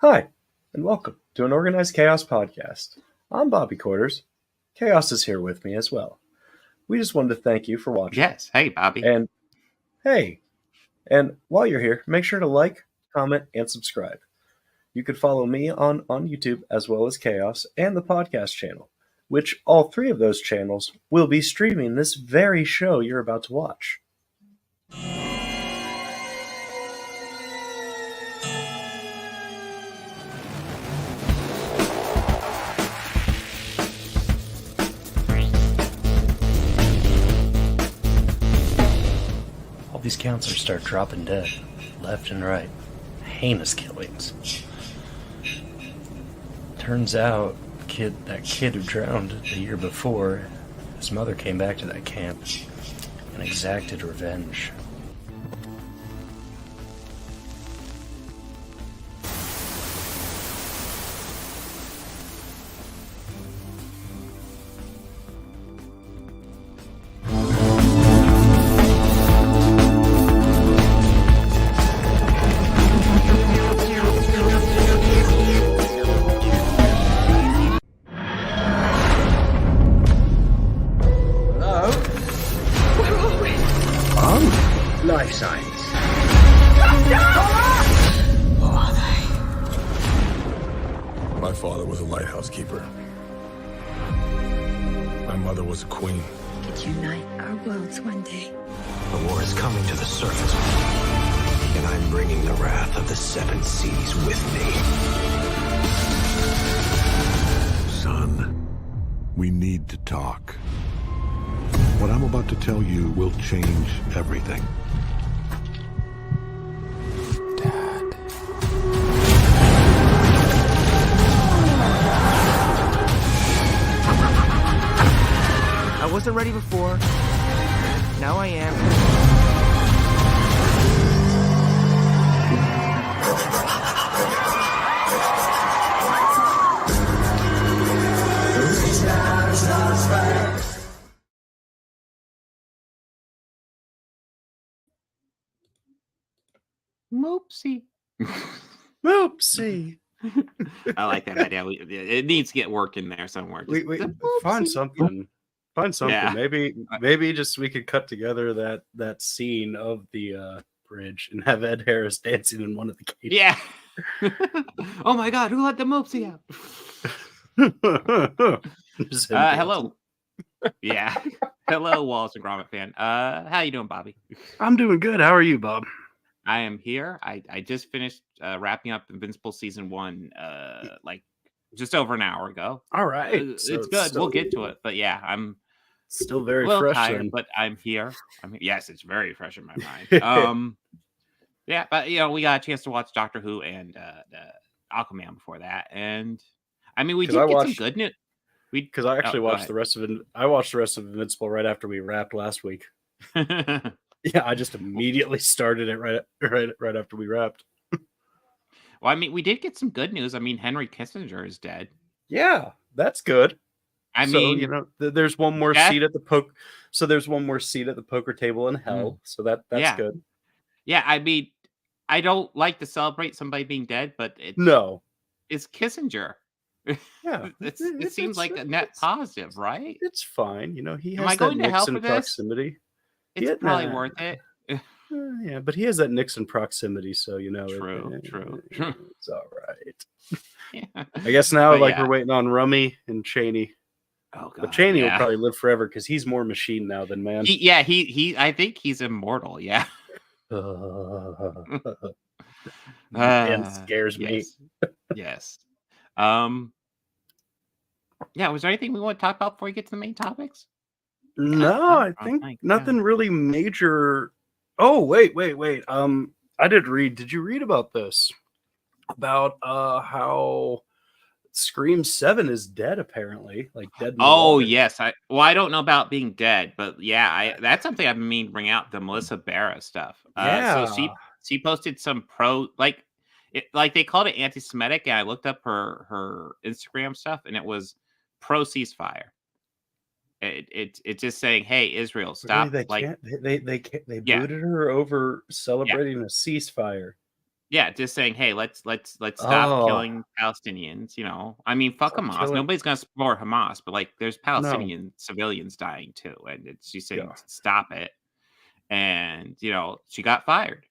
Hi, and welcome to an Organized Chaos podcast. I'm Bobby Quarters. Chaos is here with me as well. We just wanted to thank you for watching. Yes. Hey, Bobby. And hey, and while you're here, make sure to like, comment, and subscribe. You can follow me on YouTube as well as Chaos and the podcast channel, which all three of those channels will be streaming this very show you're about to watch. All these counselors start dropping dead, left and right. Heinous killings. Turns out, that kid who drowned the year before, his mother came back to that camp and exacted revenge. Life science. Who are they? My father was a lighthouse keeper. My mother was a queen. Could unite our worlds one day. The war is coming to the surface, and I'm bringing the wrath of the seven seas with me. Son, we need to talk. What I'm about to tell you will change everything. Dad. I wasn't ready before. Now I am. Moopsie. Oopsie. I like that idea. It needs to get work in there somewhere. We find something. Find something. Yeah. Maybe just we could cut together that scene of the bridge and have Ed Harris dancing in one of the cages. Yeah. Oh my God! Who let the moopsie out? Hello. Yeah. Hello, Wallace and Gromit fan. How you doing, Bobby? I'm doing good. How are you, Bob? I am here. I just finished wrapping up Invincible season 1, like just over an hour ago. All right, It's good. We'll get to it. But yeah, I'm still very a little fresh. tired, but I'm here. Yes, it's very fresh in my mind. Yeah, but we got a chance to watch Doctor Who and Aquaman before that, and we did get some good news. Because I actually watched the rest of it. I watched the rest of Invincible right after we wrapped last week. Yeah, I just immediately started it right after we wrapped. Well, we did get some good news. Henry Kissinger is dead. Yeah, that's good. There's one more seat at the poke. So there's one more seat at the poker table in hell. So that's good. Yeah, I don't like to celebrate somebody being dead, but it's Kissinger. Yeah, it seems like a net positive, right? It's fine. He has Am I going to hell for this? Proximity. It's probably worth it. Yeah, but he has that Nixon proximity, so True. It's all right. Yeah. I guess now, we're waiting on Rummy and Cheney. Oh God, but Cheney will probably live forever because he's more machine now than man. He I think he's immortal. Yeah. And scares me. Yes. Yeah. Was there anything we want to talk about before we get to the main topics? No, I think nothing really major. Oh, wait. I did read. Did you read about this? About how Scream 7 is dead, apparently. Like dead. Oh, yes. I don't know about being dead, but yeah, that's something I've been meaning to bring out, the Melissa Barra stuff. So she posted some they called it anti-Semitic, and I looked up her Instagram stuff, and it was pro ceasefire. It's just saying, hey, Israel, stop. Really, they booted her over celebrating a ceasefire. Yeah, just saying, hey, let's stop Oh, killing Palestinians. You know, I mean, fuck stop Hamas. killing. Nobody's gonna support Hamas, but like, there's No. Palestinian civilians dying too, and she's saying Yeah. stop it. And you know, she got fired,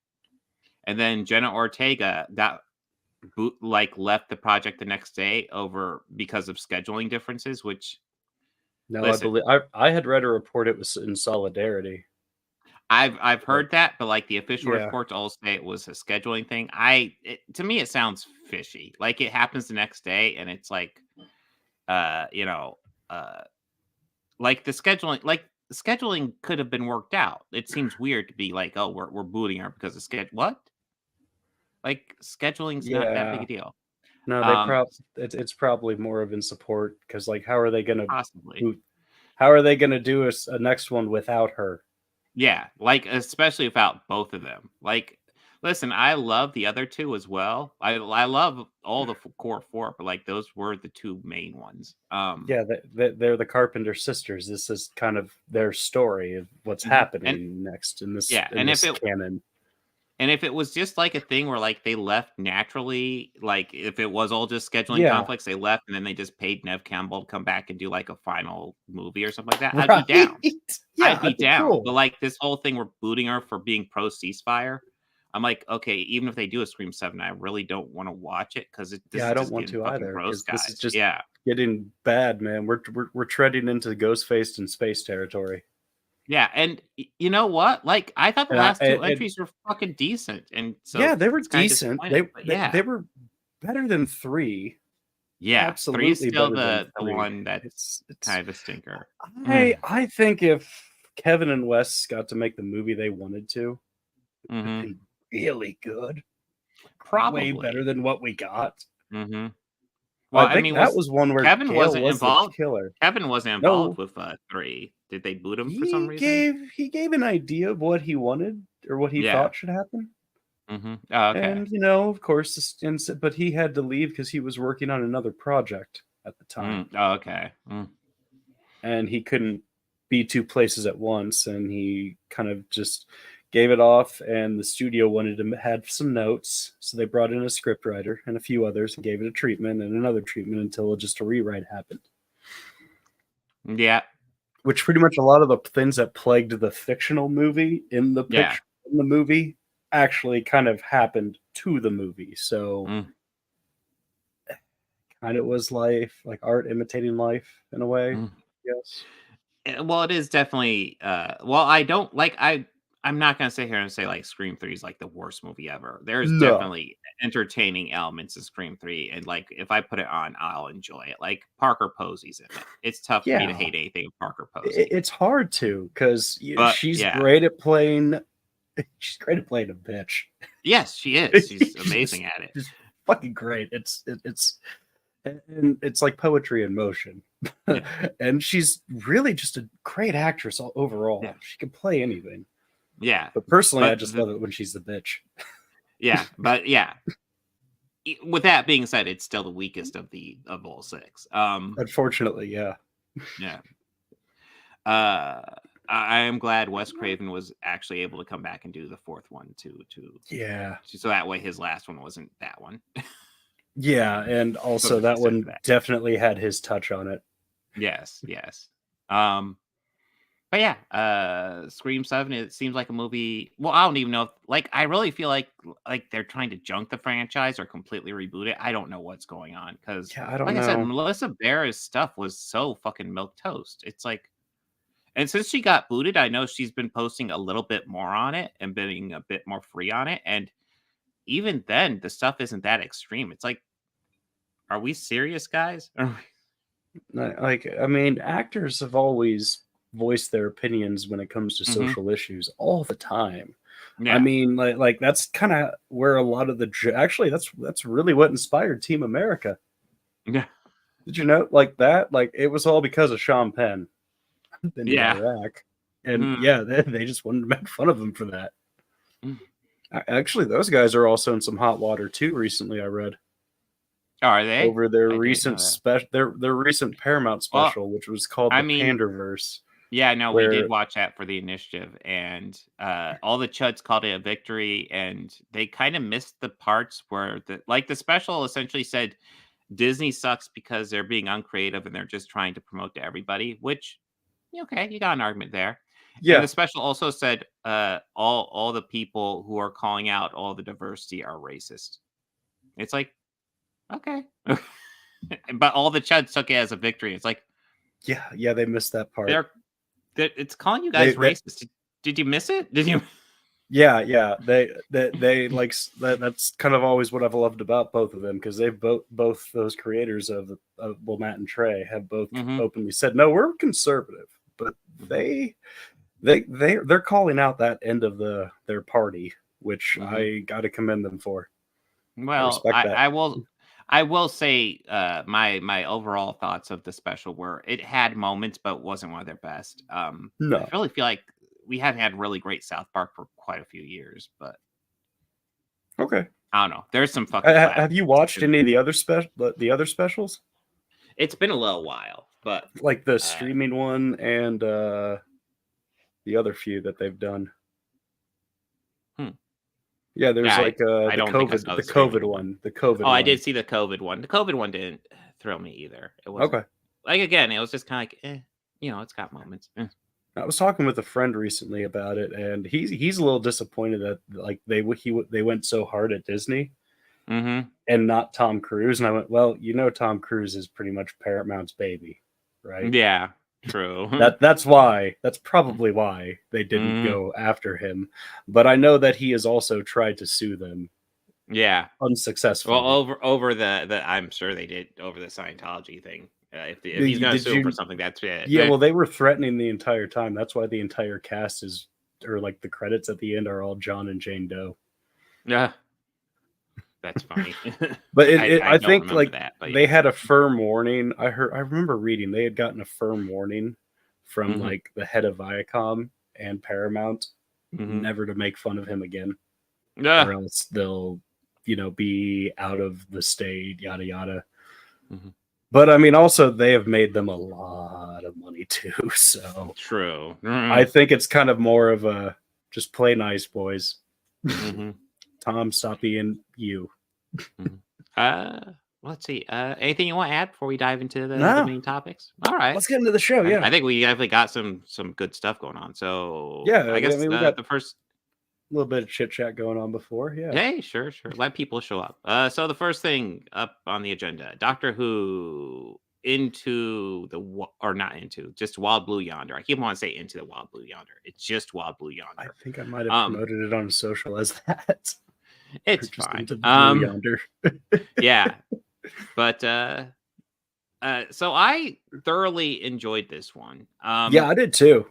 and then Jenna Ortega got left the project the next day over because of scheduling differences. Which, No, I listen, believe I had read a report it was in solidarity. I've But heard that, but like the official yeah. reports all say it was a scheduling thing. To me, it sounds fishy. Like it happens the next day, and it's like, you know, uh, like the scheduling could have been worked out. It seems weird to be like, oh, we're booting her because of schedule. What? Like scheduling's not that big Yeah. a deal. No, it's probably more of in support because like how are they gonna Possibly. boot? How are they gonna do a next one without her? Yeah, like, especially without both of them. Like, listen, I love the other 2 as well. I love all the core 4, but, like, those were the 2 main ones. Yeah, they're the Carpenter sisters. This is kind of their story of what's Mhm, and happening next in this yeah, and canon. if it was just, like, a thing where, like, they left naturally, like, if it was all just scheduling Yeah, conflicts, they left, and then they just paid Nev Campbell to come back and do, like, a final movie or something like that, I'd be right. down. Yeah, I'd be that'd be down. But cool. like this whole thing, we're booting her for being pro ceasefire. I'm like, okay, even if they do a Scream 7, I really don't want to watch it because this Yeah, is I don't just want getting to fucking either gross, because this is guys. just Yeah. getting bad, man. We're treading into Ghostface and space territory. Yeah. And you know what? Like, I thought the And I last 2 and entries were fucking decent. And so yeah, they were it's kind of decent. disappointing. But They yeah. were better than 3. Yeah. 3 is Absolutely still better than the 3. one that's It's kind of a stinker. I think if Kevin and Wes got to make the movie they wanted to, it would have Mm-hmm. been really good. Way better Probably. than what we got. Mm-hmm. Well, I I think mean, that was one where Kevin Gale wasn't was the involved? killer. Kevin wasn't involved No, with 3. Did they boot him for some reason? he gave an idea of what he wanted or what he Yeah. thought should happen. Mm-hmm. Oh, okay. And of course, but he had to leave because he was working on another project at the time. Oh, okay. And he couldn't be 2 places at once, and he kind of just gave it off, and the studio wanted to had some notes, so they brought in a scriptwriter and a few others and gave it a treatment and another treatment until just a rewrite happened. Yeah. Which pretty much a lot of the things that plagued the fictional movie in the picture in the movie actually kind of happened to the movie. So kind of was life, like art imitating life in a way. Yes. Well, it is definitely. Well, I don't like. I'm not gonna sit here and say like Scream 3 is like the worst movie ever. There's No. definitely entertaining elements of Scream 3, and like if I put it on, I'll enjoy it. Like Parker Posey's in it. It's tough for me to hate anything of Parker Posey. It's hard to because she's yeah. great at playing. She's great at playing a bitch. Yes, she is. She's amazing at it. She's fucking great. It's like poetry in motion. Yeah. And she's really just a great actress overall. Yeah. She can play anything. Yeah. But personally, I just love it when she's the bitch. Yeah, but yeah. With that being said, it's still the weakest of all 6. Unfortunately, yeah. Yeah. I am glad Wes Craven was actually able to come back and do the 4th one too. So that way his last one wasn't that one. Yeah, and also that one definitely had his touch on it. Yes. But yeah, Scream 7, it seems like a movie. Well, I don't even know if, I really feel like they're trying to junk the franchise or completely reboot it. I don't know what's going on because, I don't know. I said, Melissa Barrett's stuff was so fucking milquetoast. It's like, and since she got booted, I know she's been posting a little bit more on it and being a bit more free on it. And even then, the stuff isn't that extreme. It's like, are we serious, guys? I mean, actors have always voiced their opinions when it comes to social issues all the time. Yeah. I mean, like that's kind of where a lot of actually that's really what inspired Team America. Yeah. Did you know like that? Like it was all because of Sean Penn. In Iraq. And they just wanted to make fun of him for that. Actually, those guys are also in some hot water too recently, I read. Are they? Over their recent their recent Paramount special, which was called the Panderverse. Yeah, no, we did where watch that for the initiative, and all the chuds called it a victory, and they kind of missed the parts where the special essentially said Disney sucks because they're being uncreative and they're just trying to promote to everybody, which okay, you got an argument there. And yeah, the special also said all the people who are calling out all the diversity are racist. It's like, okay. But all the chuds took it as a victory. It's like yeah, they missed that part. it's calling you They, guys racist. Did you miss it? Did you? yeah, they like that. That's kind of always what I've loved about both of them, because they've both those creators of well, Matt and Trey have both openly said, no, we're conservative, but they're calling out that end of their party, which I got to commend them for. Well, I will say my overall thoughts of the special were it had moments, but wasn't one of their best. No, I really feel like we haven't had really great South Park for quite a few years, but okay. I don't know. There's some fucking. Have you watched any of the other specials? It's been a little while, but like the streaming one and the other few that they've done. Yeah, there's the COVID one. The COVID. Oh, I did see the COVID one. The COVID one didn't thrill me either. It was okay. Like again, it was just kind of like, it's got moments. I was talking with a friend recently about it, and he's a little disappointed that like they went so hard at Disney, and not Tom Cruise. And I went, well, Tom Cruise is pretty much Paramount's baby, right? Yeah, true. That's probably why they didn't go after him. But I know that he has also tried to sue them. Yeah, unsuccessfully. Well, over the I'm sure they did over the Scientology thing. If he's going to sue for something, that's it. Yeah, well, they were threatening the entire time. That's why the entire cast like the credits at the end are all John and Jane Doe. Yeah, that's funny. But I think like that, they had a firm warning. I remember reading they had gotten a firm warning from like the head of Viacom and Paramount never to make fun of him again, or else they'll be out of the state, yada yada. But I mean, also they have made them a lot of money too. So true. I think it's kind of more of a just play nice, boys. Tom, stop being you. Let's see. Anything you want to add before we dive into the main topics? All right, let's get into the show. Yeah, I think we definitely got some good stuff going on. So yeah, I guess we got the first little bit of chit chat going on before. Yeah. Hey, sure. Let people show up. So the first thing up on the agenda, Doctor Who just Wild Blue Yonder. I keep wanting to say Into the Wild Blue Yonder. It's just Wild Blue Yonder. I think I might have promoted it on social as that. It's fine. Into Blue Yonder. Yeah. But so I thoroughly enjoyed this one. Yeah, I did too.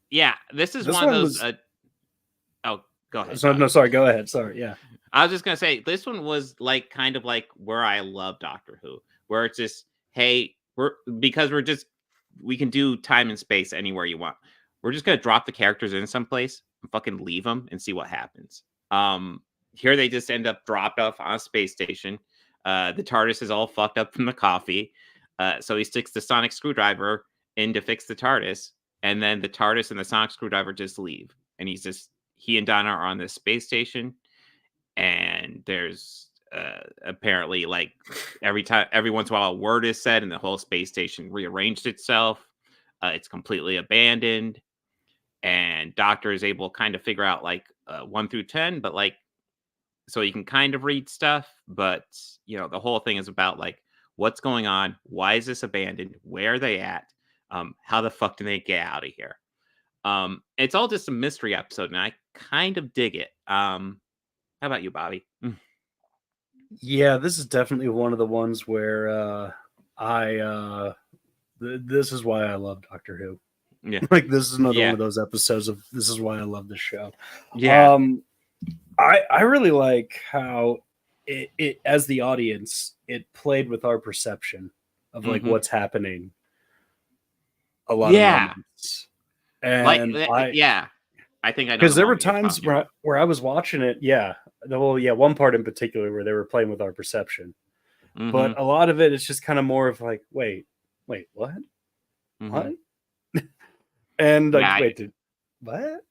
Yeah, this is one of those go ahead. No, sorry. Go ahead. Sorry. Yeah. I was just going to say, this one was like kind of like where I love Doctor Who, where it's just, hey, we can do time and space anywhere you want. We're just going to drop the characters in someplace and fucking leave them and see what happens. Here they just end up dropped off on a space station. The TARDIS is all fucked up from the coffee. So he sticks the sonic screwdriver in to fix the TARDIS. And then the TARDIS and the sonic screwdriver just leave. And he and Donna are on this space station, and there's apparently like every once in a while a word is said and the whole space station rearranged itself. It's completely abandoned, and Doctor is able to kind of figure out like 1 through 10, but like so you can kind of read stuff, but the whole thing is about like what's going on, why is this abandoned, where are they at, how the fuck do they get out of here. It's all just a mystery episode, and I kind of dig it. How about you, Bobby? Yeah, this is definitely one of the ones where this is why I love Doctor Who. Yeah, like this is another one of those episodes of this is why I love this show. Yeah, I really like how it as the audience it played with our perception of like what's happening. A lot of moments. And I think I know because there were times where I was watching it. Yeah, one part in particular where they were playing with our perception, but a lot of it is just kind of more of like, wait, what, what? And Yeah, wait, what?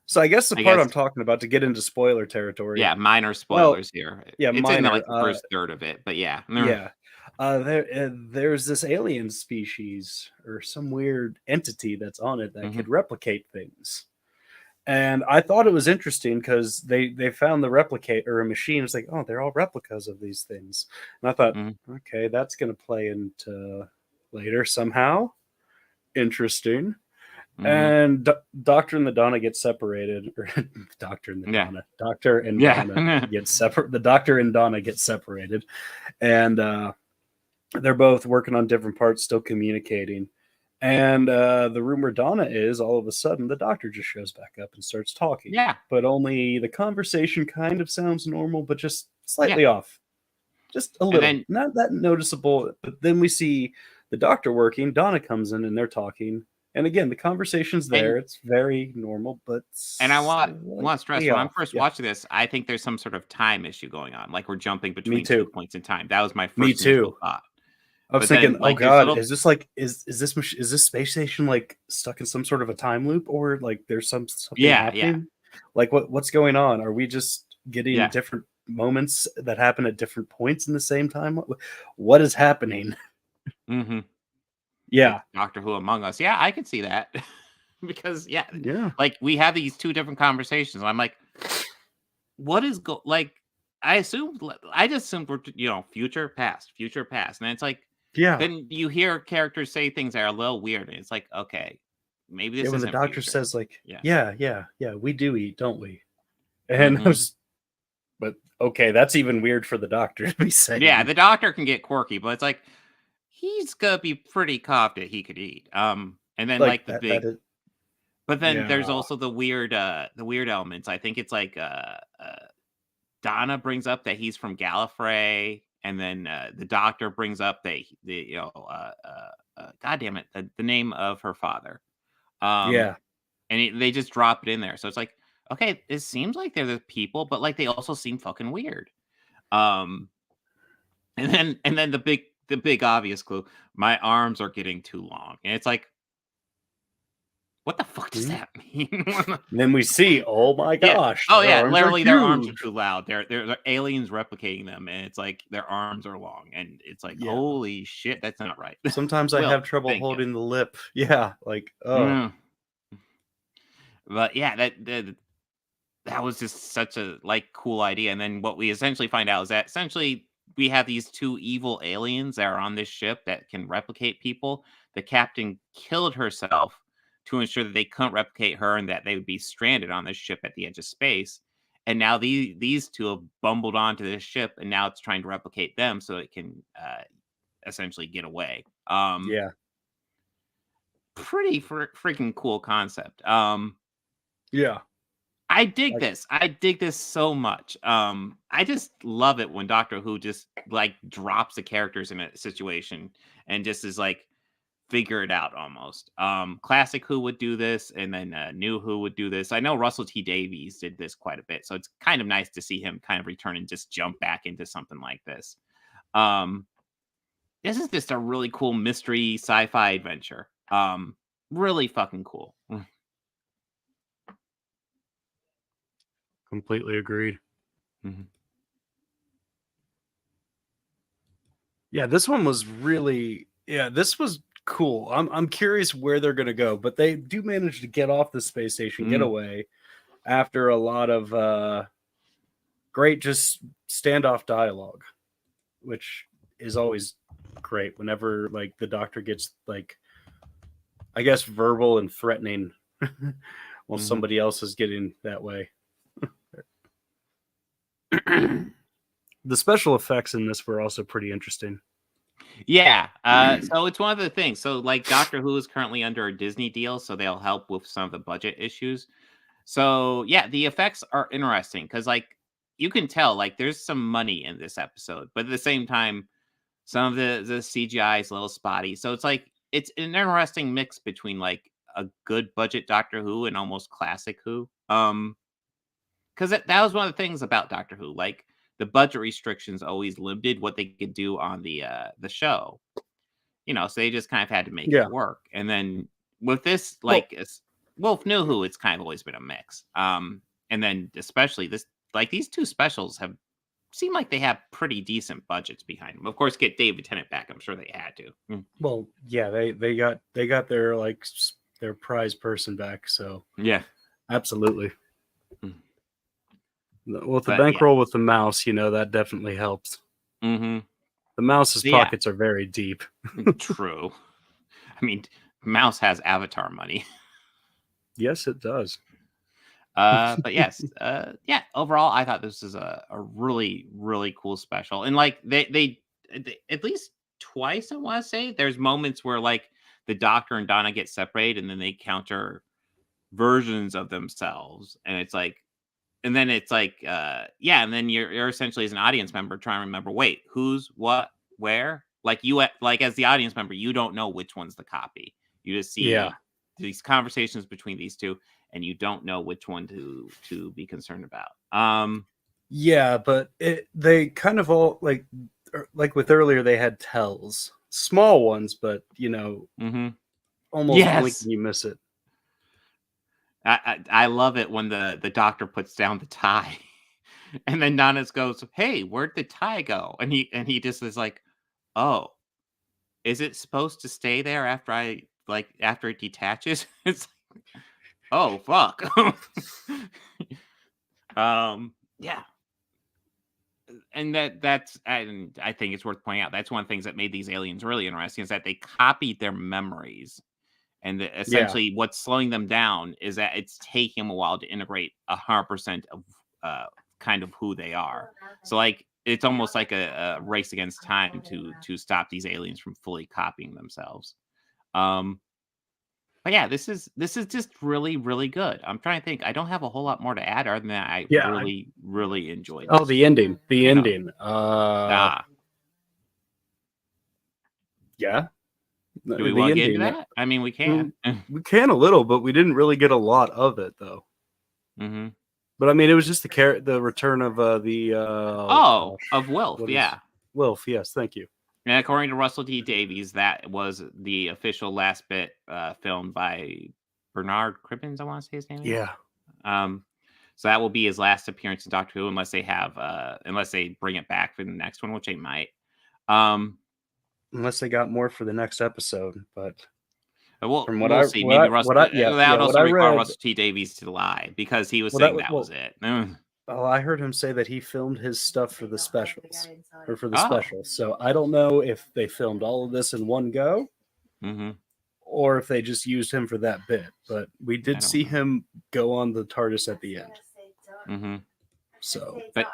So I guess the I part guess. I'm talking about to get into spoiler territory. Yeah, minor Well, spoilers here. yeah, It's in minor. like the first third of it, but yeah. Yeah. There's this alien species or some weird entity that's on it that Mhm. could replicate things. And I thought it was interesting because they found the replicate or a machine. It's like, oh, they're all replicas of these things. And I thought, Mhm. okay, that's going to play into later somehow. Interesting. Mhm. And Doctor and the Donna get separated, or Doctor and the Yeah. Donna, Doctor and Yeah. Donna get separate. The Doctor and Donna get separated, and they're both working on different parts, still communicating. And the rumor Donna is all of a sudden the Doctor just shows back up and starts talking, Yeah. but only the conversation kind of sounds normal, but just Yeah. slightly off, just a little, then- not that noticeable. But then we see the Doctor working. Donna comes in and they're talking. And again, the conversation's there. It's very normal, but And I want to stress, slightly when I'm off. first Yeah. watching this, I think there's some sort of time issue going on. Like we're jumping Me between 2 too. points in time. That was my Me first initial too. thought. I was But then, thinking, oh like, there's god, little- is this like is this space station like stuck in some sort of a time loop, or like there's something Yeah, happening? Like what's going on? Are we just getting Yeah. different moments that happen at different points in the same time? What is happening? Mhm. Yeah, Doctor Who Among Us. Yeah, I can see that. Because yeah, like we have these two different conversations. I'm like, what is like I just assumed we're future, past. And then it's like yeah. then you hear characters say things that are a little weird, and it's like, okay, maybe this Yeah, when isn't the Doctor future. says like, Yeah. yeah, we do eat, don't we? And I Mhm. was, but okay, that's even weird for the Doctor to be saying. Yeah, the Doctor can get quirky, but it's like he's gonna be pretty confident he could eat. And then like the that, big, that is, but then there's yeah. also the weird elements. I think it's like Donna brings up that he's from Gallifrey, and then the Doctor brings up that God damn it, the name of her father. Yeah. And they just drop it in there. So it's like, okay, it seems like they're the people, but like they also seem fucking weird. And then the big obvious clue, my arms are getting too long, and it's like, what the fuck does that mean? And then we see, oh my gosh. Oh yeah, literally their arms are huge. too loud. They're aliens replicating them, and it's like their arms are long, and it's like, holy shit, that's not right. Sometimes I have trouble holding the lip. Yeah, like But yeah, that was just such a cool idea. And then what we essentially find out is that essentially we have these two evil aliens that are on this ship that can replicate people. The captain killed herself to ensure that they couldn't replicate her and that they would be stranded on this ship at the edge of space. And now these two have bumbled onto this ship, and now it's trying to replicate them so it can essentially get away. yeah. Pretty freaking cool concept. Yeah. I dig this. I dig this so much. I just love it when Doctor Who just drops the characters in a situation and just is like, figure it out almost. Classic Who would do this, and then New Who would do this. I know Russell T Davies did this quite a bit, so it's kind of nice to see him kind of return and just jump back into something like this. This is just a really cool mystery sci-fi adventure. Really fucking cool. Completely agreed. Mhm. Yeah, this one was really this was cool. I'm curious where they're gonna go, but they do manage to get off the space station, get away after a lot of great just standoff dialogue, which is always great whenever like the Doctor gets like I guess verbal and threatening while somebody else is getting that way. The special effects in this were also pretty interesting. Yeah. So it's one of the things. So like Doctor Who is currently under a Disney deal, so they'll help with some of the budget issues. So yeah, the effects are interesting because like you can tell like there's some money in this episode, but at the same time, some of the CGI is a little spotty. So it's like it's an interesting mix between like a good budget Doctor Who and almost classic Who. Because that was one of the things about Doctor Who, like the budget restrictions always limited what they could do on the show, so they just kind of had to make it work. And then with this, like, Wolf knew who. It's kind of always been a mix. And then especially this, like, these two specials have seemed like they have pretty decent budgets behind them. Of course, get David Tennant back. I'm sure they had to. Well, yeah, they got their like their prize person back. So Yeah, absolutely. With the But, bankroll with the mouse, that definitely helps. Mm-hmm. The mouse's Yeah. pockets are very deep. True. I mean, Mouse has Avatar money. Yes, it does. But yes, yeah. Overall, I thought this is a really, really cool special, and like they at least twice, I want to say, there's moments where like the Doctor and Donna get separated, and then they counter versions of themselves, and it's like, and then it's like, yeah, and then you're essentially as an audience member trying to remember, wait, who's what, where, like like as the audience member, you don't know which one's the copy. You just see these conversations between these two, and you don't know which one to be concerned about. Yeah, but they kind of all like with earlier they had tells, small ones, but almost blinking you miss it. I love it when the Doctor puts down the tie, and then Nanas goes, "Hey, where'd the tie go?" And he just is like, "Oh, is it supposed to stay there after it detaches?" It's like, oh fuck. Yeah. And and I think it's worth pointing out, that's one of the things that made these aliens really interesting, is that they copied their memories. And essentially what's slowing them down is that it's taking them a while to integrate 100% of kind of who they are. So like, it's almost like a race against time to stop these aliens from fully copying themselves. But yeah, this is just really, really good. I'm trying to think. I don't have a whole lot more to add other than that. I really enjoyed this. Oh, the ending. The ending. Yeah. Do we want to get into that? I mean, we can. We can a little, but we didn't really get a lot of it, though. Mm-hmm. But I mean, it was just the return of the of Wilf. Yeah, Wilf. Yes, thank you. And according to Russell T Davies, that was the official last bit filmed by Bernard Cribbins, I want to say his name. Yeah. So that will be his last appearance in Doctor Who, unless they bring it back for the next one, which they might. Unless they got more for the next episode, but from what we'll see, maybe Russell. That would also require Russell T Davies to lie, because he was saying that was it. Well, I heard him say that he filmed his stuff for the specials, or for the specials. So I don't know if they filmed all of this in one go, or if they just used him for that bit. But we did see him go on the TARDIS at the end. So, but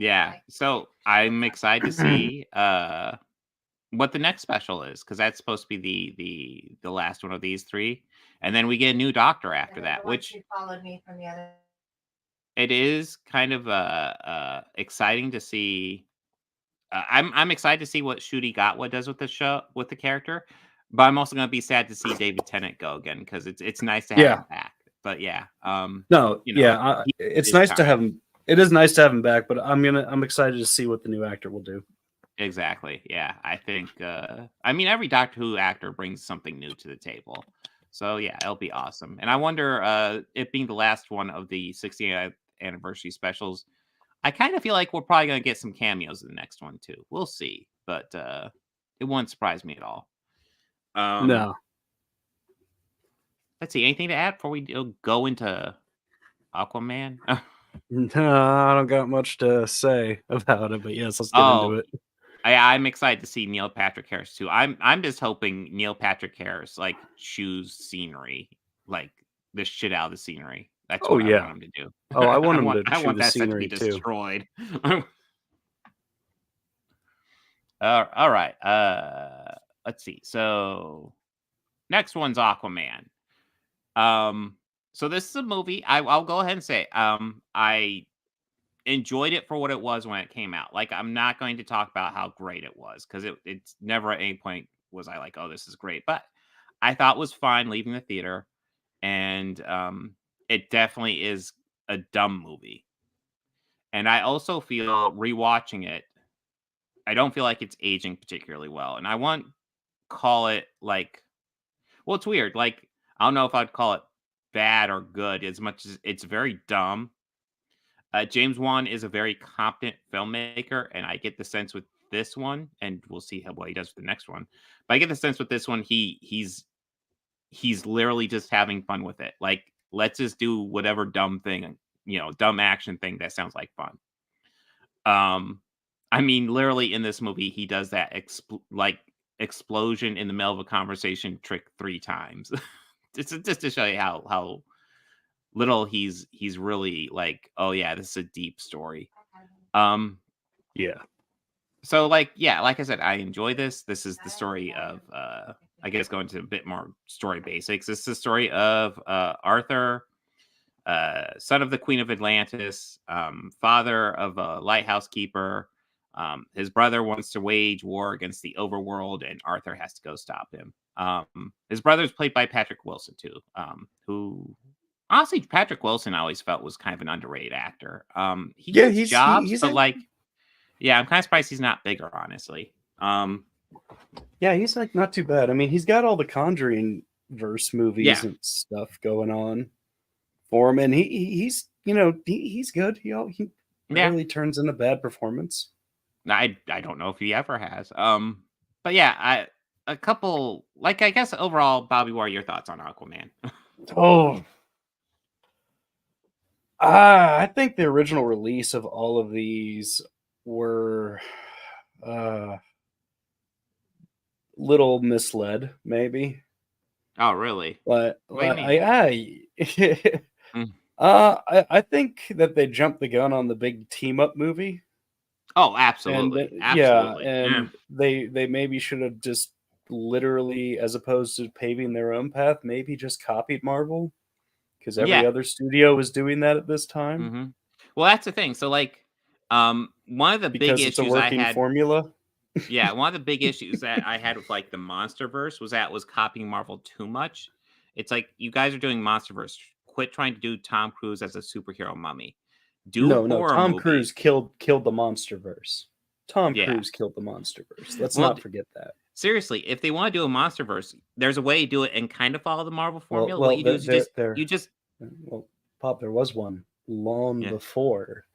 yeah, so I'm excited to see what the next special is, because that's supposed to be the last one of these three, and then we get a new Doctor after that, which followed me from the other. It is kind of exciting to see. I'm excited to see what Ncuti Gatwa does with the show, with the character, but I'm also going to be sad to see David Tennant go again, because it's nice to have him back. But yeah, it's nice to have him. It is nice to have him back, but I'm excited to see what the new actor will do. Exactly. Yeah, I think. I mean, every Doctor Who actor brings something new to the table. So yeah, it'll be awesome. And I wonder, it being the last one of the 60th anniversary specials, I kind of feel like we're probably going to get some cameos in the next one too. We'll see, but it won't surprise me at all. No. Let's see. Anything to add before we go into Aquaman? No, I don't got much to say about it, but yes, let's get into it. I'm excited to see Neil Patrick Harris too. I'm just hoping Neil Patrick Harris like chews scenery, like the shit out of the scenery. That's what I want him to do. Oh, I want him to chew I want the that scenery set to be too. Destroyed. All right. Let's see. So next one's Aquaman. So this is a movie. I'll go ahead and say I enjoyed it for what it was when it came out. Like, I'm not going to talk about how great it was, because it's never at any point was I like, oh, this is great. But I thought it was fine leaving the theater, and it definitely is a dumb movie. And I also feel rewatching it, I don't feel like it's aging particularly well. And I won't call it like, Well, it's weird. Like, I don't know if I'd call it bad or good as much as it's very dumb. James Wan is a very competent filmmaker, and I get the sense with this one, and we'll see what he does with the next one. But I get the sense with this one, he's literally just having fun with it. Like, let's just do whatever dumb thing, dumb action thing that sounds like fun. I mean, literally in this movie, he does that explosion in the middle of a conversation trick 3 times. Just to show you how little he's really like, oh yeah, this is a deep story. Yeah. So like I said, I enjoy this. This is the story of I guess going to a bit more story basics. This is the story of Arthur, son of the Queen of Atlantis, father of a lighthouse keeper. His brother wants to wage war against the overworld, and Arthur has to go stop him. His brother's played by Patrick Wilson too, who honestly Patrick Wilson I always felt was kind of an underrated actor. He gets jobs, but like, yeah, I'm kind of surprised he's not bigger, honestly. Yeah, he's like not too bad. I mean, he's got all the Conjuring verse movies and stuff going on for him, and he's he's good. He rarely turns in a bad performance. I don't know if he ever has. But yeah, a couple, like, I guess overall, Bobby, what are your thoughts on Aquaman? I think the original release of all of these were little misled, maybe. Oh, really? But what do you mean? I think that they jumped the gun on the big team up movie. Oh, absolutely. Absolutely. And they maybe should have just literally, as opposed to paving their own path, maybe just copied Marvel, because every other studio was doing that at this time. Mm-hmm. Well, that's the thing. So, like, one of the big issues I had formula. Yeah, one of the big issues that I had with like the MonsterVerse was that it was copying Marvel too much. It's like, you guys are doing MonsterVerse. Quit trying to do Tom Cruise as a superhero mummy. No, Tom Cruise killed the MonsterVerse. Tom Cruise killed the MonsterVerse. Let's not forget that. Seriously, if they want to do a MonsterVerse, there's a way to do it and kind of follow the Marvel formula. Well, what you do is Pop, there was one long before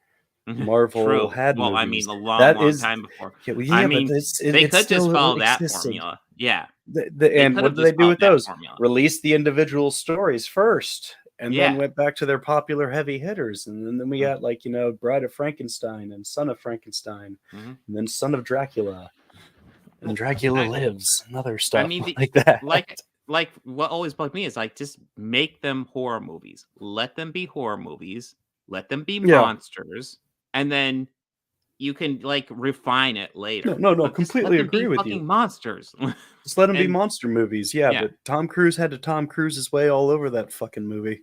Marvel had movies. I mean, a long time before. I mean, they could just follow that formula. Yeah. And what did they do with those? Release the individual stories first, and then went back to their popular heavy hitters. And then we got Bride of Frankenstein and Son of Frankenstein, and then Son of Dracula, and Dracula Lives, and other stuff. I mean, like that. Like what always bugged me is like, just make them horror movies. Let them be horror movies. Let them be monsters, and then you can like refine it later. No, completely agree with you. Monsters. Just let them be monster movies. Yeah, but Tom Cruise had to Tom Cruise his way all over that fucking movie.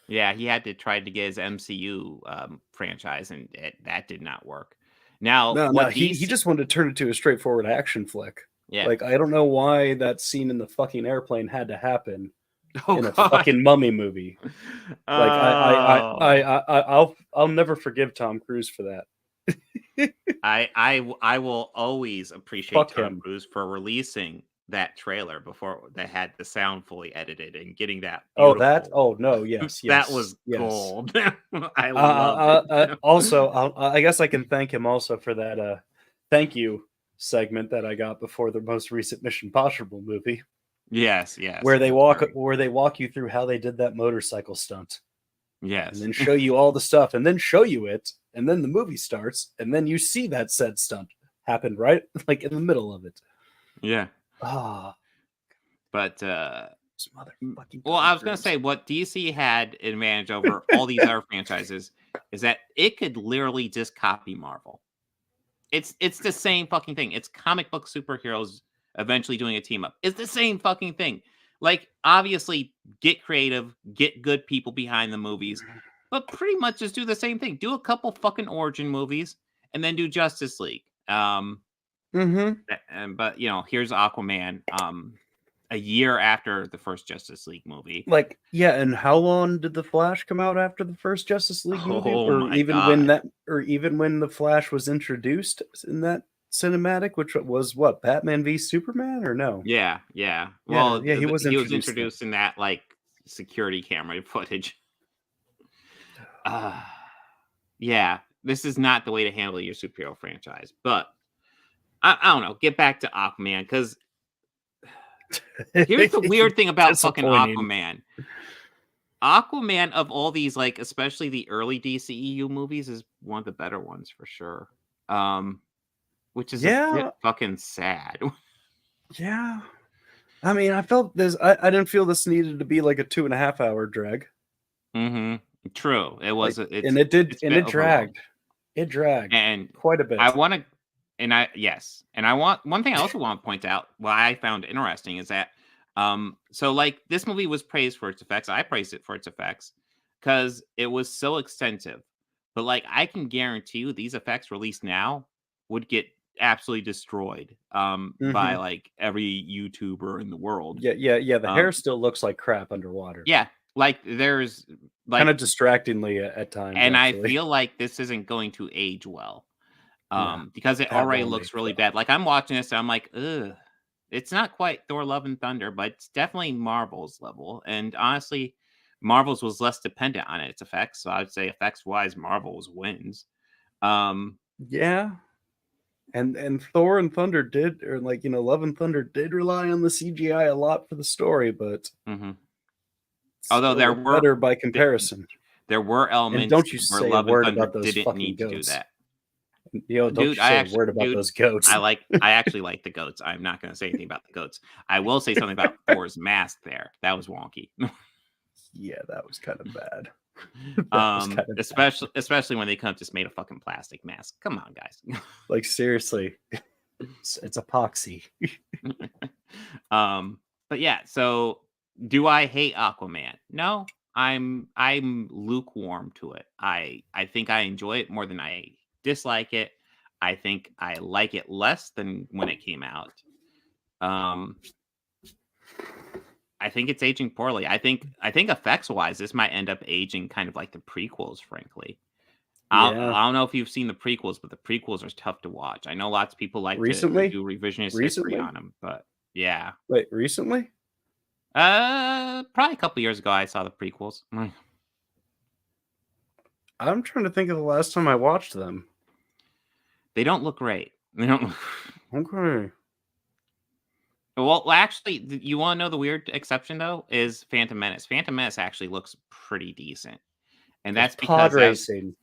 Yeah, he had to try to get his MCU franchise, and that did not work. Now, he just wanted to turn it to a straightforward action flick. Yeah, like I don't know why that scene in the fucking airplane had to happen in a fucking mummy movie. Like I'll never forgive Tom Cruise for that. I will always appreciate Tom Cruise for releasing that trailer before they had the sound fully edited and getting that. Yes, that was gold. I love it. Also, I guess I can thank him also for that thank you segment that I got before the most recent Mission Impossible movie. Yes. Where they walk you through how they did that motorcycle stunt. Yes. And then show you all the stuff, and then show you it, and then the movie starts, and then you see that said stunt happen right like in the middle of it. Yeah. But I was gonna say, what DC had advantage over all these other franchises is that it could literally just copy Marvel. It's the same fucking thing. It's comic book superheroes eventually doing a team up. It's the same fucking thing. Like, obviously, get creative, get good people behind the movies, but pretty much just do the same thing. Do a couple fucking origin movies, and then do Justice League. But here's Aquaman. A year after the first Justice League movie. And how long did the Flash come out after the first Justice League movie? Or even when the Flash was introduced in that cinematic, which was what, Batman v Superman, or no? Yeah. Well, he was he was introduced there. introduced in that like security camera footage. Yeah, this is not the way to handle your superhero franchise, but I don't know. Get back to Aquaman, because here's the weird thing about fucking Aquaman. Aquaman, of all these, like, especially the early DCEU movies, is one of the better ones for sure. Which is a bit fucking sad. Yeah. I mean, I felt this. I didn't feel this needed to be like a 2.5-hour drag. Mm-hmm. True. It was, and it did, and it dragged. It dragged and quite a bit. One thing I also want to point out, what I found interesting is that, so like this movie was praised for its effects. I praised it for its effects because it was so extensive. But like, I can guarantee you, these effects released now would get absolutely destroyed by like every YouTuber in the world. Yeah. The hair still looks like crap underwater. Yeah, like there's like kind of distractingly at times. And actually. I feel like this isn't going to age well. Because it already looks really bad. Like, I'm watching this and I'm like, ugh. It's not quite Thor Love and Thunder, but it's definitely Marvel's level. And honestly, Marvel's was less dependent on its effects. So I would say effects-wise, Marvel's wins. Yeah. And Thor and Thunder did, or like, Love and Thunder did rely on the CGI a lot for the story, but although there were better by comparison. There were elements and don't you where say Love a word and Thunder about those didn't need goats. to do that. Don't you say a word about those goats. I actually like the goats. I'm not going to say anything about the goats. I will say something about Thor's mask there. That was wonky. Yeah, that was kind of bad. Especially when they could have just made a fucking plastic mask. Come on, guys. Like, seriously. It's epoxy. But yeah, so do I hate Aquaman? No, I'm lukewarm to it. I think I enjoy it more than I dislike it. I think I like it less than when it came out. I think it's aging poorly. I think effects wise, this might end up aging kind of like the prequels, frankly. I don't know if you've seen the prequels, but the prequels are tough to watch. I know lots of people like to do revisionist history on them, but yeah. Wait, recently? Probably a couple years ago, I saw the prequels. I'm trying to think of the last time I watched them. They don't look great. They don't. Okay. Well, actually, you want to know the weird exception though? Is Phantom Menace. Phantom Menace actually looks pretty decent, and that's because racing.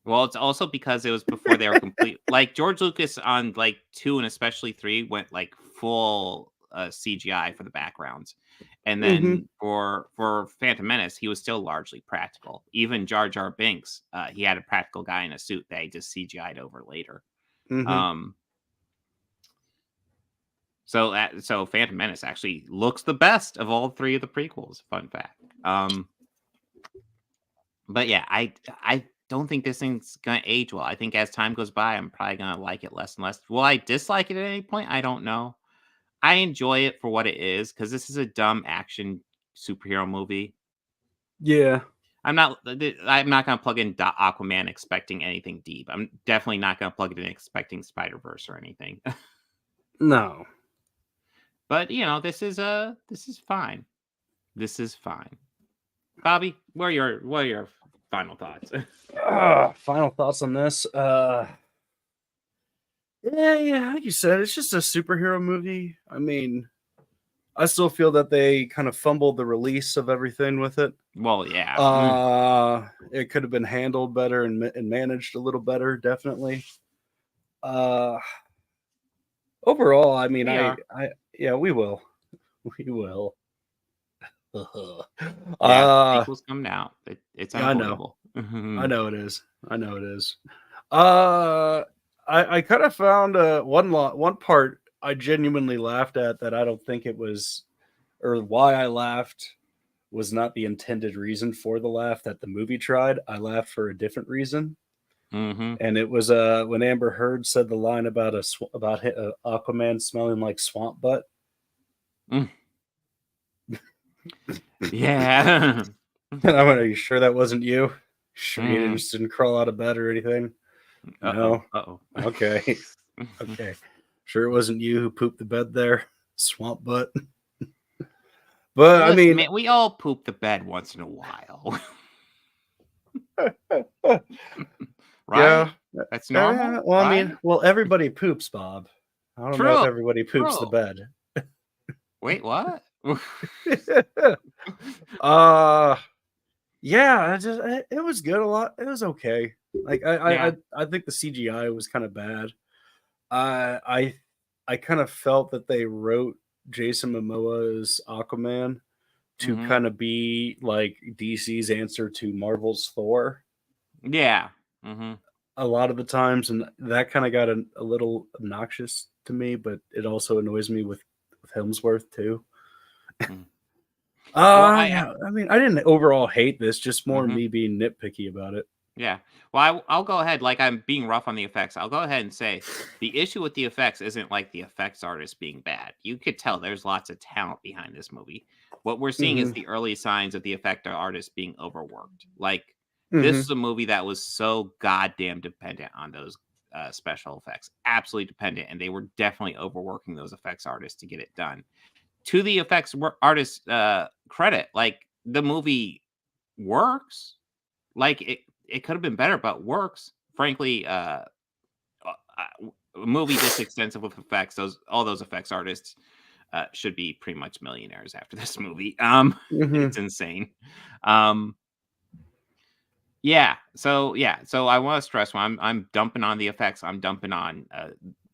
Well, it's also because it was before they were complete. Like George Lucas on like 2 and especially 3 went like full CGI for the backgrounds, and then for Phantom Menace, he was still largely practical. Even Jar Jar Binks, he had a practical guy in a suit that he just CGI'd over later. So Phantom Menace actually looks the best of all 3 of the prequels. Fun fact. But yeah, I don't think this thing's gonna age well. I think as time goes by, I'm probably gonna like it less and less. Will I dislike it at any point? I don't know. I enjoy it for what it is because this is a dumb action superhero movie. Yeah. I'm not gonna plug in Aquaman expecting anything deep. I'm definitely not gonna plug it in expecting Spider-Verse or anything. No. But this is fine. This is fine. Bobby, what are your final thoughts? Final thoughts on this. Yeah, like you said, it's just a superhero movie. I mean, I still feel that they kind of fumbled the release of everything with it. Well, yeah. It could have been handled better and managed a little better, definitely. Overall, I mean, we will. We will. Sequels coming out. It's unbelievable. I know it is. I kind of found one part I genuinely laughed at that I don't think it was, or why I laughed was not the intended reason for the laugh that the movie tried. I laughed for a different reason. And it was when Amber Heard said the line about Aquaman smelling like swamp butt. Yeah. And I went, are you sure that wasn't you? Sure you just didn't crawl out of bed or anything? No. Uh-oh. Okay. Okay. Sure it wasn't you who pooped the bed there, swamp butt. But I Listen, mean, man, we all poop the bed once in a while. Right? yeah. That's normal, Well, I right? mean, everybody poops, Bob. I don't know if True. everybody poops the True. bed. Wait, what? Yeah, it was good a lot. It was okay. Like Yeah. I think the CGI was kind of bad. I kind of felt that they wrote Jason Momoa's Aquaman to Mhm. kind of be like DC's answer to Marvel's Thor Yeah. Mhm. a lot of the times, and that kind of got a little obnoxious to me. But it also annoys me with Hemsworth too. Mm. Well, I Yeah. I mean, I didn't overall hate this, just more Mhm. me being nitpicky about it. Yeah. Well, I'll go ahead. Like I'm being rough on the effects. I'll go ahead and say the issue with the effects isn't like the effects artist being bad. You could tell there's lots of talent behind this movie. What we're seeing is Mhm. the early signs of the effect artist being overworked. Like this is Mhm. a movie that was so goddamn dependent on those special effects, absolutely dependent, and they were definitely overworking those effects artists to get it done. To the effects artist credit, like the movie works. Like it could have been better, but works. Frankly, a movie this extensive with effects, all those effects artists should be pretty much millionaires after this movie. It's Mhm. insane. Um, so I want to stress when I'm dumping on the effects, I'm dumping on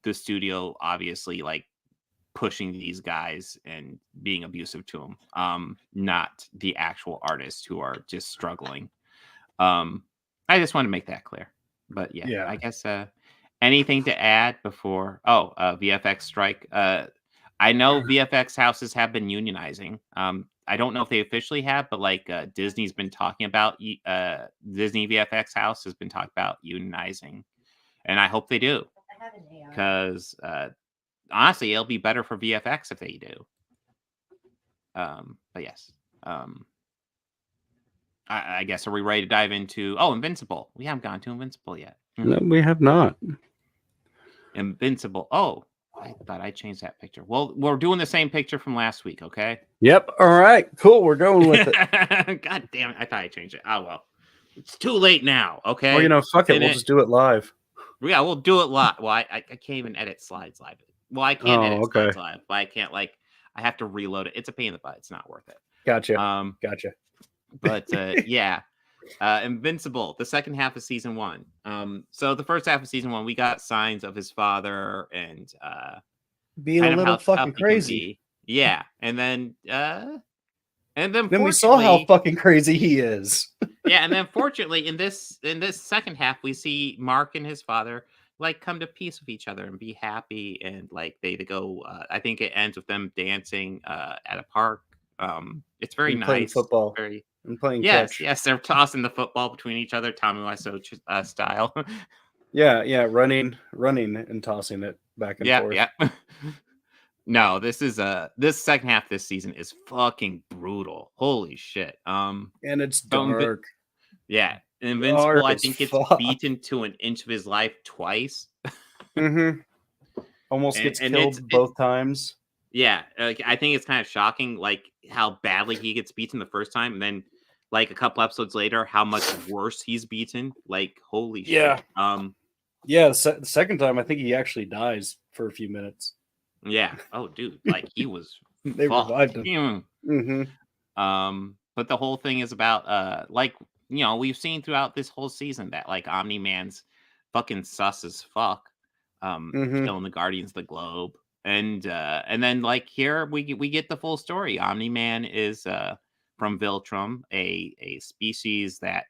the studio, obviously, like pushing these guys and being abusive to them. Not the actual artists who are just struggling. I just want to make that clear. But yeah, Yeah. I guess anything to add before VFX strike. I know VFX houses have been unionizing. I don't know if they officially have, but like Disney's been talking about Disney VFX house has been talking about unionizing. And I hope they do. Because honestly, it'll be better for VFX if they do. But yes. I guess, are we ready to dive into Invincible? We haven't gone to Invincible yet. No, we have not. Invincible. Oh, I thought I changed that picture. Well, we're doing the same picture from last week, okay? Yep. All right. Cool. We're going with it. God damn it. I thought I changed it. Oh well. It's too late now, okay? Well, fuck it. And We'll just do it live. Yeah, we'll do it live. Well, I can't even edit slides live. Well, I can edit okay. slides live, but I can't I have to reload it. It's a pain in the butt. It's not worth it. Gotcha. Gotcha. But yeah. Invincible, the second half of season 1. So the first half of season 1, we got signs of his father and being a little fucking crazy. Yeah, and then we saw how fucking crazy he is. Yeah, and then fortunately in this second half, we see Mark and his father like come to peace with each other and be happy, and like they go. I think it ends with them dancing at a park. It's very nice. Playing football. Very. And playing Yes, catch. they're tossing the football between each other, Tommy Wiseau style. Yeah, running and tossing it back and forth. Yeah. No, this second half this season is fucking brutal. Holy shit. And it's dark. Yeah, Invincible, I think, gets beaten to an inch of his life twice. Almost gets killed both times. Yeah, I think it's kind of shocking, like how badly he gets beaten the first time, and then like a couple episodes later, how much worse he's beaten. Like, holy shit. Yeah, the second time, I think he actually dies for a few minutes. Yeah. Oh, dude, like he was. They revived him. But the whole thing is about like we've seen throughout this whole season that like Omni-Man's fucking sus as fuck, killing the Guardians of the Globe. And then like here we get the full story. Omni-Man is from Viltrum, a species that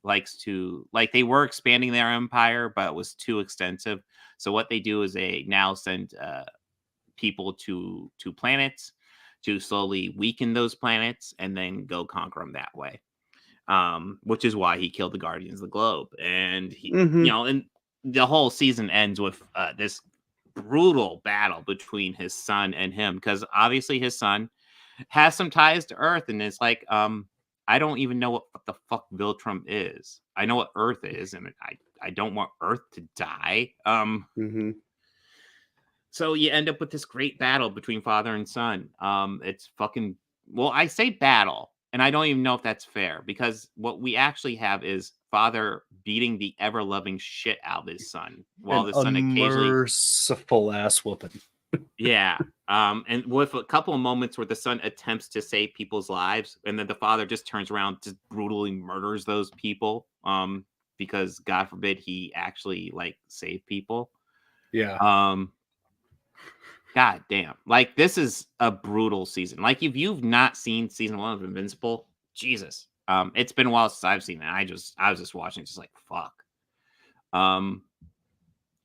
likes to they were expanding their empire, but it was too extensive. So what they do is they now send people to planets to slowly weaken those planets and then go conquer them that way. Which is why he killed the Guardians of the Globe. And he, and the whole season ends with this brutal battle between his son and him, because obviously his son has some ties to Earth, and it's like I don't even know what the fuck Viltrum is. I know what Earth is, and I don't want Earth to die. So you end up with this great battle between father and son. It's fucking, well, I say battle, and I don't even know if that's fair, because what we actually have is father beating the ever-loving shit out of his son, while the son occasionally, merciful ass whooping. yeah. And with a couple of moments where the son attempts to save people's lives, and then the father just turns around, just brutally murders those people. Because God forbid he actually like save people. Yeah. God damn. Like, this is a brutal season. Like, if you've not seen season 1 of Invincible, Jesus. It's been a while since I've seen it. I was just watching, just like, fuck. And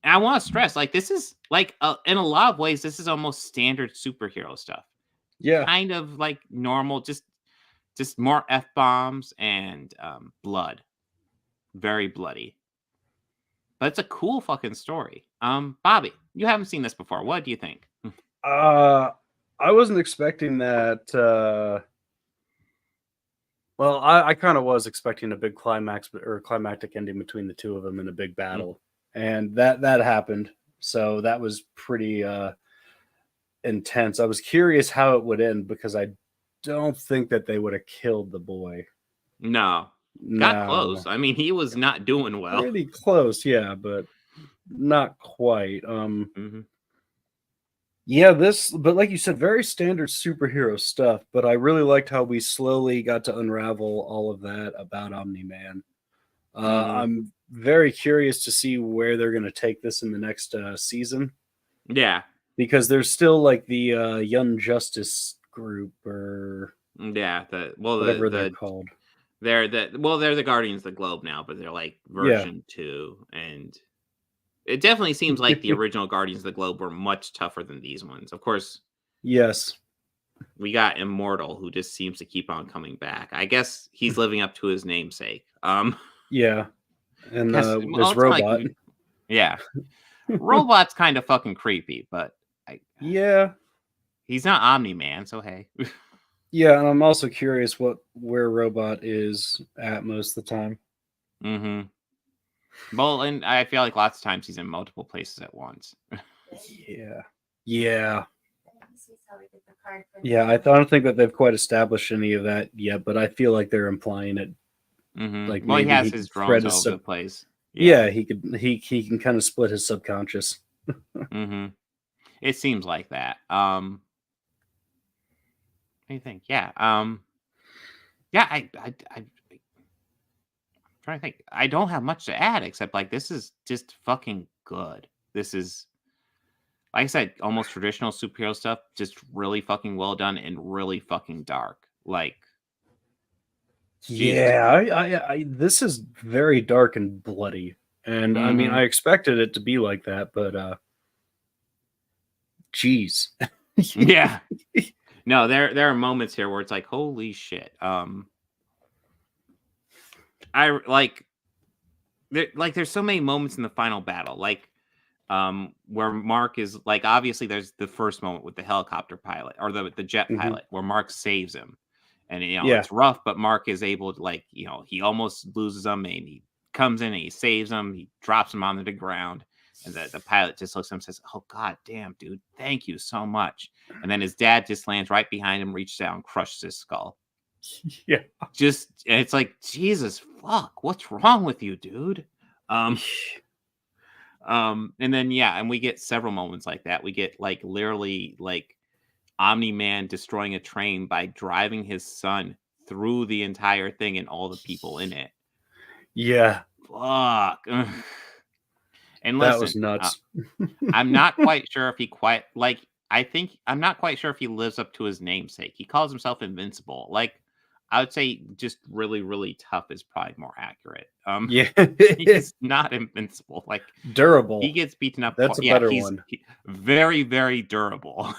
I want to stress, like, this is like in a lot of ways, this is almost standard superhero stuff. Yeah. Kind of like normal, just more F-bombs and blood. Very bloody. But it's a cool fucking story. Bobby, you haven't seen this before. What do you think? I wasn't expecting that. Well, I kind of was expecting a big climax or climactic ending between the two of them in a big battle, and that happened. So that was pretty intense. I was curious how it would end, because I don't think that they would have killed the boy. No. Got close. I mean, he was not doing well. Pretty close, yeah, but not quite. Yeah, but like you said, very standard superhero stuff. But I really liked how we slowly got to unravel all of that about Omni-Man. I'm very curious to see where they're going to take this in the next season. Yeah, because there's still like the Young Justice group, or whatever they're called. They're the Guardians of the Globe now, but they're like version 2, and it definitely seems like the original Guardians of the Globe were much tougher than these ones. Of course, yes, we got Immortal, who just seems to keep on coming back. I guess he's living up to his namesake. Yeah, and this Robot. Like, yeah, Robot's kind of fucking creepy, but yeah, he's not Omni-Man, so hey. Yeah, and I'm also curious where Robot is at most of the time. Well, and I feel like lots of times he's in multiple places at once. Yeah. I don't think that they've quite established any of that yet, but I feel like they're implying it. Like, well, he has his drones all over the place. Yeah, he can kind of split his subconscious. It seems like that. What do you think? Yeah. I'm trying to think. I don't have much to add, except like this is just fucking good. This is, like I said, almost traditional superhero stuff, just really fucking well done and really fucking dark. Like, yeah, this is very dark and bloody, and I mean, I expected it to be like that, but geez, yeah. No, there are moments here where it's like, holy shit. I like, there's so many moments in the final battle, like where Mark is like, obviously there's the first moment with the helicopter pilot or the jet pilot where Mark saves him, and it's rough, but Mark is able to, like, he almost loses him, and he comes in and he saves him, he drops him onto the ground, and the pilot just looks at him and says, "Oh god damn, dude, thank you so much." And then his dad just lands right behind him, reaches down, crushes his skull. Yeah, and it's like, Jesus fuck, what's wrong with you, dude? And then and we get several moments like that. We get like literally like Omni-Man destroying a train by driving his son through the entire thing and all the people in it. Yeah, fuck. And that listen, was nuts. I'm not quite sure if he I'm not quite sure if he lives up to his namesake. He calls himself Invincible. Like, I would say just really, really tough is probably more accurate. He's not invincible. Like, durable. He gets beaten up. That's a better one. Very, very durable.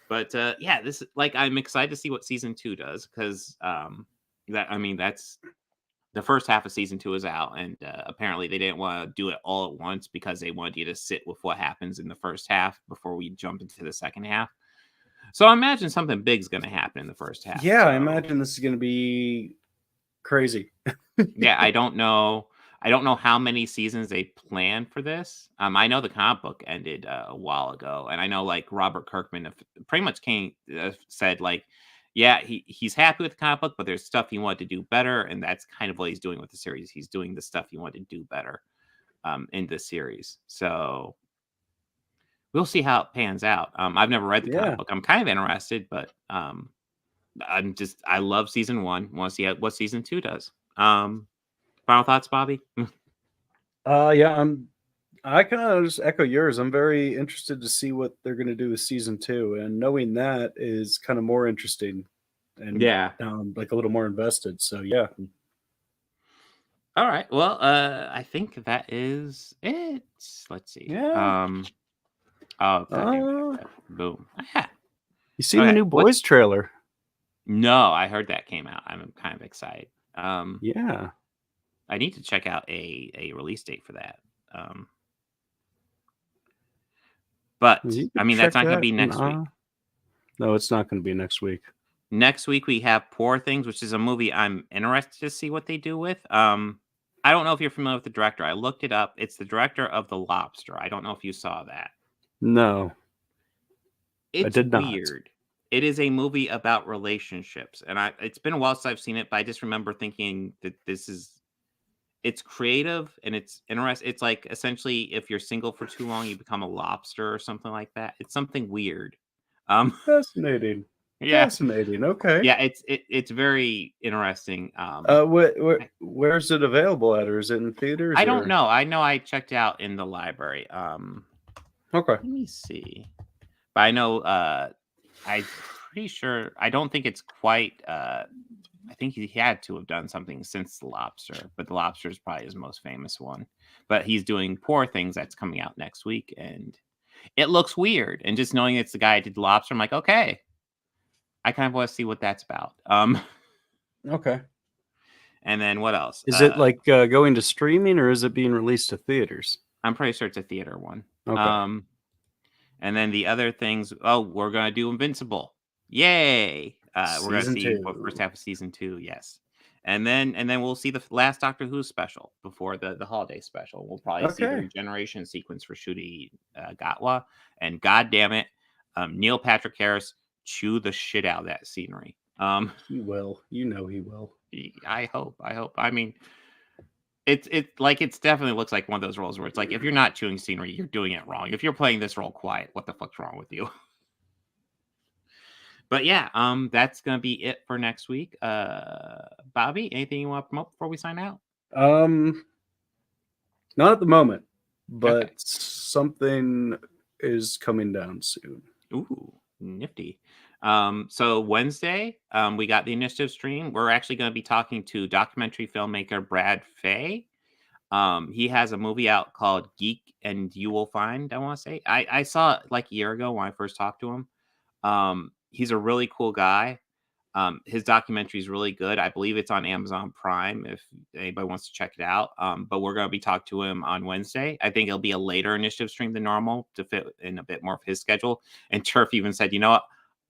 But this is like, I'm excited to see what season 2 does, because that's the first half of season 2 is out, and apparently they didn't want to do it all at once because they wanted you to sit with what happens in the first half before we jump into the second half. So I imagine something big's going to happen in the first half. Yeah, I imagine this is going to be crazy. Yeah, I don't know how many seasons they plan for this. I know the comic book ended a while ago, and I know like Robert Kirkman pretty much said like, yeah, he's happy with the comic book, but there's stuff he wanted to do better, and that's kind of what he's doing with the series. He's doing the stuff he wanted to do better in this series. So we'll see how it pans out. I've never read the comic book. I'm kind of interested, but I love season 1. Want to see what season 2 does. Final thoughts, Bobby? Yeah, I kind of just echo yours. I'm very interested to see what they're going to do with season 2, and knowing that is kind of more interesting. And Yeah, now I'm like a little more invested. So yeah. all right. Well, I think that is it. Let's see. Yeah. Oh, goddamn. Boom. Yeah. You seen the new Boys trailer? No, I heard that came out. I'm kind of excited. Yeah. I need to check out a release date for that. But I mean, that's not going to be next week. No, it's not going to be next week. Next week we have Poor Things, which is a movie I'm interested to see what they do with. I don't know if you're familiar with the director. I looked it up. It's the director of The Lobster. I don't know if you saw that. No. It's I did not. weird. It is a movie about relationships, and it's been a while since I've seen it, but I just remember thinking that it's creative and it's interesting. It's like essentially if you're single for too long, you become a lobster or something like that. It's something weird. Fascinating. Yeah. Fascinating. Okay. Yeah, it's very interesting. Where's it available at, or is it in theaters? I don't know. I know I checked out in the library. Okay. Let me see. But I know I'm pretty sure I don't think it's quite I think he had to have done something since The Lobster, but The Lobster is probably his most famous one. But he's doing Poor Things that's coming out next week, and it looks weird. And just knowing it's the guy who did The Lobster, I'm like, okay, I kind of want to see what that's about. Okay. And then what else? Is it like going to streaming, or is it being released to theaters? I'm pretty sure it's a theater one. Okay. And then the other things. Oh, we're gonna do Invincible. Yay! We're gonna see the first half of season 2. Yes. And then we'll see the last Doctor Who special before the holiday special. We'll probably see the regeneration sequence for Ncuti Gatwa. And god damn it, Neil Patrick Harris chew the shit out of that scenery. He will. You know he will. I hope. I mean, it's definitely looks like one of those roles where it's like if you're not chewing scenery, you're doing it wrong. If you're playing this role quiet, what the fuck's wrong with you? But yeah, that's gonna be it for next week. Bobby, anything you want to promote before we sign out? Not at the moment, but something is coming down soon. Ooh, nifty. So Wednesday, we got the initiative stream. We're actually going to be talking to documentary filmmaker Brad Fay. He has a movie out called Geek and You Will Find, I want to say. I saw it like a year ago when I first talked to him. He's a really cool guy. His documentary is really good. I believe it's on Amazon Prime if anybody wants to check it out. But we're going to be talking to him on Wednesday. I think it'll be a later initiative stream than normal to fit in a bit more of his schedule. And Turf even said, you know what?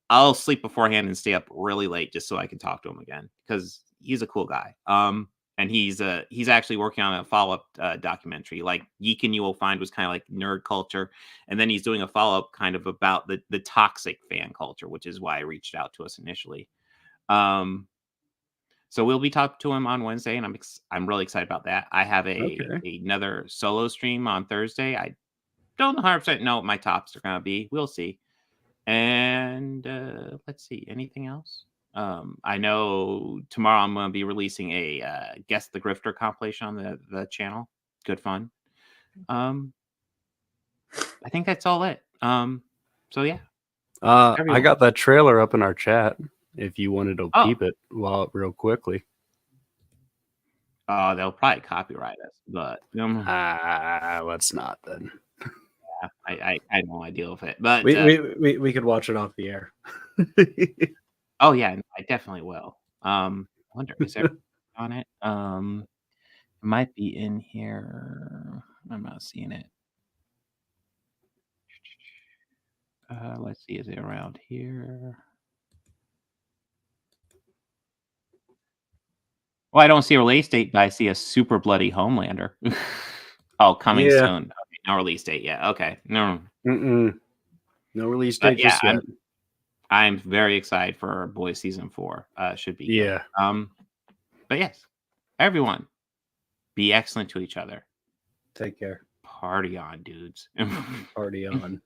I'll sleep beforehand and stay up really late just so I can talk to him again because he's a cool guy. And he's actually working on a follow-up documentary. Like Geek and You Will Find was kind of like nerd culture, and then he's doing a follow-up kind of about the toxic fan culture, which is why I reached out to us initially. So we'll be talking to him on Wednesday, and I'm really excited about that. I have another solo stream on Thursday. I don't 100% know what my tops are gonna be. We'll see. And let's see, anything else? I know tomorrow I'm going to be releasing a Guess the Grifter compilation on the channel. Good fun. I think that's all it. So yeah. I got that trailer up in our chat if you wanted to peep it real quickly. They'll probably copyright us, but let's not then. Yeah, I had no idea of it, but we could watch it off the air. Oh yeah, I definitely will. I wonder is there on it? It might be in here. I'm not seeing it. Let's see, is it around here? Well, I don't see a release date, but I see a super bloody Homelander. Oh, coming soon. Okay, no release date yet. Okay, no. No release date just yet. I'm very excited for Boys Season 4. Should be good. But yes, everyone, be excellent to each other. Take care. Party on, dudes. Party on.